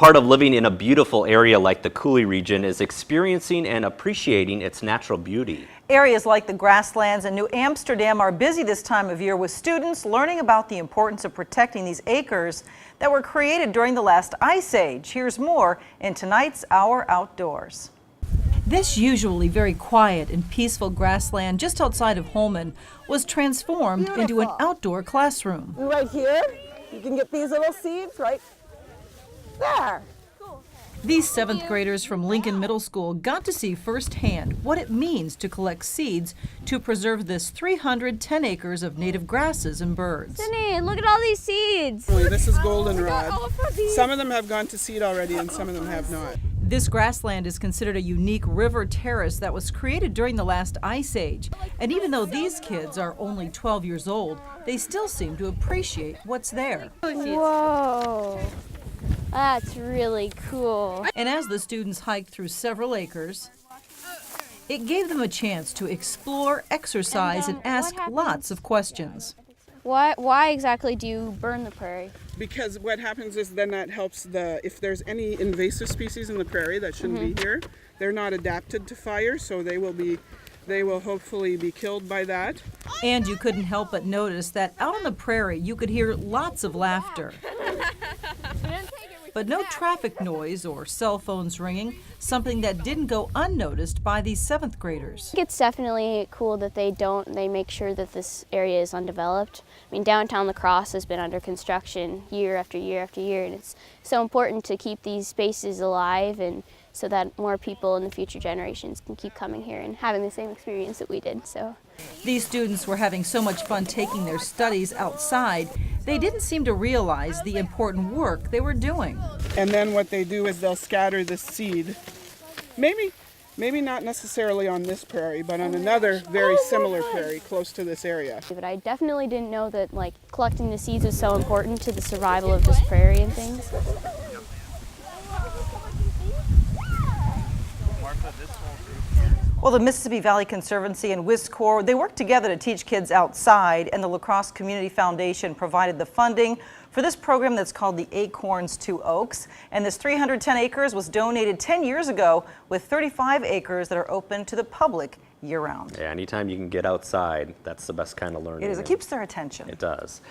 Part of living in a beautiful area like the Coulee region is experiencing and appreciating its natural beauty. Areas like the grasslands in New Amsterdam are busy this time of year with students learning about the importance of protecting these acres that were created during the last ice age. Here's more in tonight's Our Outdoors. This usually very quiet and peaceful grassland just outside of Holman was transformed into an outdoor classroom. And right here, you can get these little seeds right there. These 7th graders from Lincoln Middle School got to see firsthand what it means to collect seeds to preserve this 310 acres of native grasses and birds. Cindy, look at all these seeds. This is goldenrod. Some of them have gone to seed already and some of them have not. This grassland is considered a unique river terrace that was created during the last ice age. And even though these kids are only 12 years old, they still seem to appreciate what's there. Whoa, that's really cool. And as the students hiked through several acres, it gave them a chance to explore, exercise, and ask lots of questions. Why exactly do you burn the prairie? Because what happens is then that helps if there's any invasive species in the prairie that shouldn't be here, they're not adapted to fire, so they will hopefully be killed by that. And you couldn't help but notice that out on the prairie you could hear lots of laughter. But no traffic noise or cell phones ringing, something that didn't go unnoticed by these 7th graders. I think it's definitely cool that they make sure that this area is undeveloped. I mean, downtown La Crosse has been under construction year after year after year, and it's so important to keep these spaces alive and so that more people in the future generations can keep coming here and having the same experience that we did. So these students were having so much fun taking their studies outside, they didn't seem to realize the important work they were doing. And then what they do is they'll scatter the seed, maybe not necessarily on this prairie, but on another very similar prairie close to this area. but I definitely didn't know that collecting the seeds was so important to the survival of this prairie and things. Well, the Mississippi Valley Conservancy and WISCOR, they work together to teach kids outside, and the La Crosse Community Foundation provided the funding for this program that's called the Acorns 2 Oaks. And this 310 acres was donated 10 years ago, with 35 acres that are open to the public year-round. Yeah, anytime you can get outside, that's the best kind of learning. It is. It keeps their attention. It does.